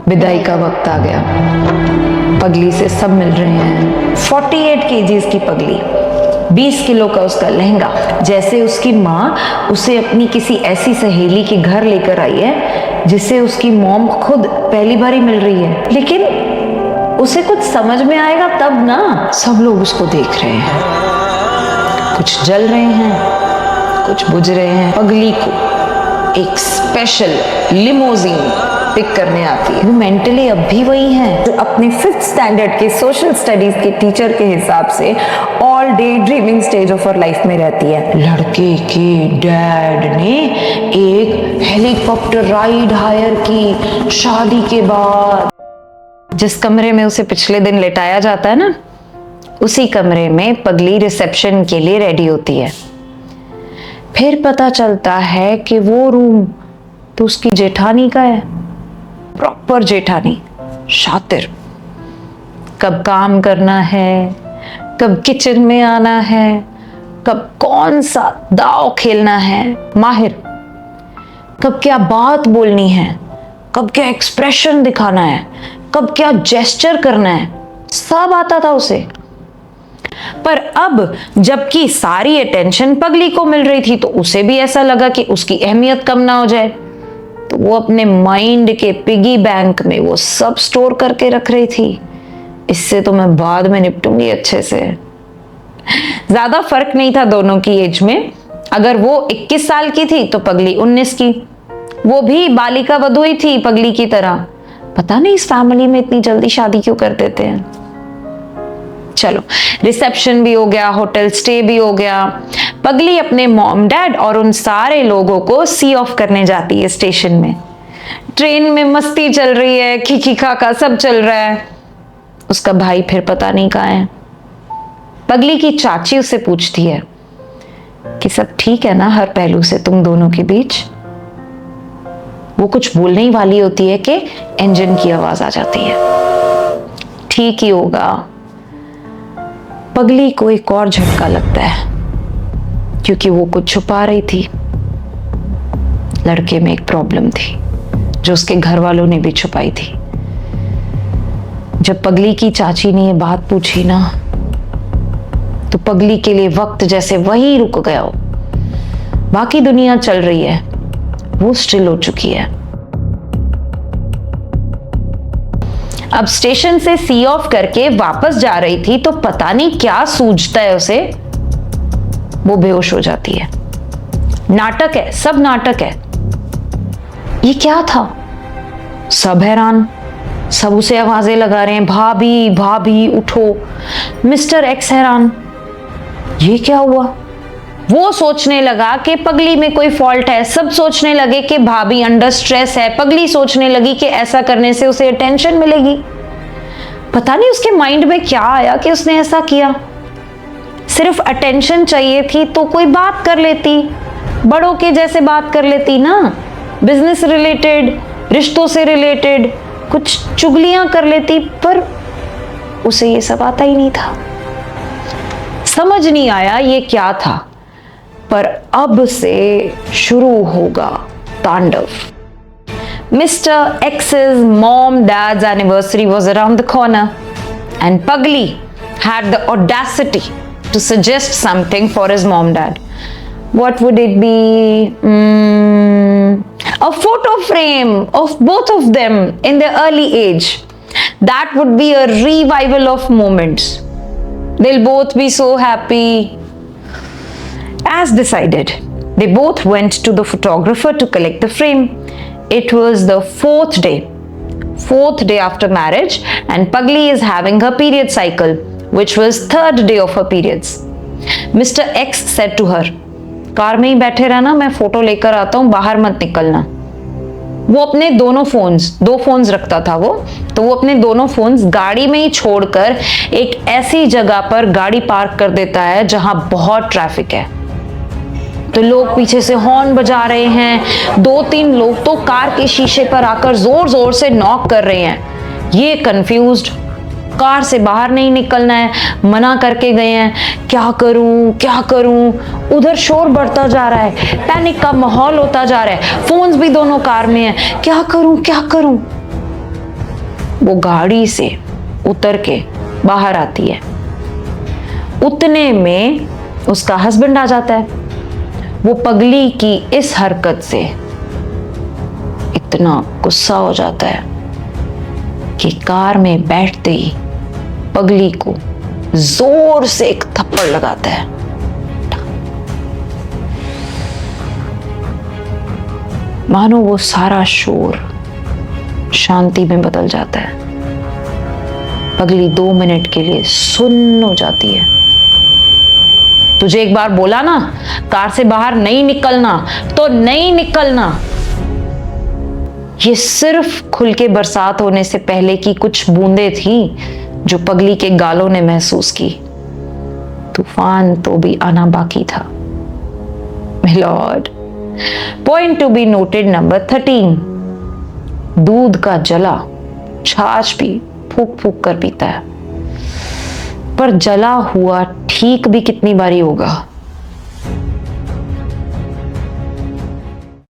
विदाई का वक्त आ गया। पगली से सब मिल रहे हैं। 48 केजीज की पगली, 20 किलो का उसका लहंगा, जैसे उसकी माँ उसे अपनी किसी ऐसी सहेली के घर लेकर आई है जिसे उसकी मॉम खुद पहली बार ही मिल रही है। लेकिन उसे कुछ समझ में आएगा तब ना। सब लोग उसको देख रहे हैं, कुछ जल रहे हैं, कुछ बुझ रहे हैं। पगली को एक स्पेशल लिमोजीन पिक करने आती है। वो मेंटली अब भी वही है जो अपने 5th स्टैंडर्ड के सोशल स्टडीज के टीचर के हिसाब से all day dreaming stage of her life में रहती है। लड़के के डैड ने एक हेलीकॉप्टर राइड हायर की शादी के बाद। जिस कमरे में उसे पिछले दिन लेटाया जाता है ना, उसी कमरे में पगली रिसेप्शन के लिए रेडी होती है। फिर पता चलता है कि वो रूम तो उसकी जेठानी का है। प्रॉपर जेठानी, शातिर। कब काम करना है, कब किचन में आना है, कब कौन सा दाव खेलना है, माहिर। कब क्या बात बोलनी है, कब क्या एक्सप्रेशन दिखाना है, कब क्या जेस्चर करना है, सब आता था उसे। पर अब जबकि सारी अटेंशन पगली को मिल रही थी तो उसे भी ऐसा लगा कि उसकी अहमियत कम ना हो जाए, तो वो अपने माइंड के पिगी बैंक में वो सब स्टोर करके रख रही थी। इससे तो मैं बाद में निपटूंगी अच्छे से। ज्यादा फर्क नहीं था दोनों की एज में। अगर वो 21 साल की थी तो पगली 19 की। वो भी बालिका वधू ही थी पगली की तरह। पता नहीं इस फैमिली में इतनी जल्दी शादी क्यों कर देते हैं। चलो, रिसेप्शन भी हो गया, होटल स्टे भी हो गया। पगली अपने मॉम डैड और उन सारे लोगों को सी ऑफ करने जाती है स्टेशन में। ट्रेन में मस्ती चल रही है, खिखी खाका सब चल रहा है। उसका भाई फिर पता नहीं कहाँ है। पगली की चाची उससे पूछती है कि सब ठीक है ना हर पहलू से तुम दोनों के बीच। वो कुछ बोलने ही वाली होती है कि इंजन की आवाज आ जाती है। ठीक ही होगा। पगली को एक और झटका लगता है क्योंकि वो कुछ छुपा रही थी। लड़के में एक प्रॉब्लम थी जो उसके घर वालों ने भी छुपाई थी। जब पगली की चाची ने ये बात पूछी ना, तो पगली के लिए वक्त जैसे वहीं रुक गया हो। बाकी दुनिया चल रही है, वो स्टिल हो चुकी है। अब स्टेशन से सी ऑफ करके वापस जा रही थी तो पता नहीं क्या सूझता है उसे, वो बेहोश हो जाती है। नाटक है, सब नाटक है। ये क्या था? सब हैरान, सब उसे आवाजें लगा रहे हैं, भाभी भाभी उठो। मिस्टर एक्स हैरान, ये क्या हुआ? वो सोचने लगा कि पगली में कोई फॉल्ट है। सब सोचने लगे कि भाभी अंडर स्ट्रेस है। पगली सोचने लगी कि ऐसा करने से उसे अटेंशन मिलेगी। पता नहीं उसके माइंड में क्या आया कि उसने ऐसा किया। सिर्फ अटेंशन चाहिए थी तो कोई बात कर लेती, बड़ों के जैसे बात कर लेती ना, बिजनेस रिलेटेड, रिश्तों से रिलेटेड कुछ चुगलियां कर लेती। पर उसे ये सब आता ही नहीं था। समझ नहीं आया ये क्या था। पर अब से शुरू होगा तांडव। Mr. X's mom dad's anniversary was around the corner and Pagli had the audacity to suggest something for his mom dad. What would it be? A photo frame of both of them in their early age. That would be a revival of moments. They'll both be so happy. As decided, they both went to the photographer to collect the frame. It was the fourth day after marriage, and Pagli is having her period cycle, which was third day of her periods. Mr. X said to her, car में ही बैठे रहना, मैं photo लेकर आता हूँ, बाहर मत निकलना। वो अपने दो फोन्स रखता था वो, तो वो अपने दोनों फोन्स गाड़ी में ही छोड़कर एक ऐसी जगह पर गाड़ी पार्क कर देता है जहां बहुत ट्रैफिक है। तो लोग पीछे से हॉर्न बजा रहे हैं। 2-3 लोग तो कार के शीशे पर आकर जोर जोर से नॉक कर रहे हैं। ये कंफ्यूज्ड, कार से बाहर नहीं निकलना है, मना करके गए हैं। क्या करूं? उधर शोर बढ़ता जा रहा है, पैनिक का माहौल होता जा रहा है। फोन्स भी दोनों कार में है। क्या करूं? वो गाड़ी से उतर के बाहर आती है। उतने में उसका हस्बैंड आ जाता है। वो पगली की इस हरकत से इतना गुस्सा हो जाता है कि कार में बैठते ही पगली को जोर से एक थप्पड़ लगाता है। मानो वो सारा शोर शांति में बदल जाता है। पगली 2 मिनट के लिए सुन्न हो जाती है। तुझे एक बार बोला ना कार से बाहर नहीं निकलना, तो नहीं निकलना। ये सिर्फ खुल के बरसात होने से पहले की कुछ बूंदें थी जो पगली के गालों ने महसूस की। तूफान तो भी आना बाकी था। Milord, point to be noted number 13। दूध का जला छाछ भी फूक फूक कर पीता है, पर जला हुआ ठीक भी कितनी बारी होगा।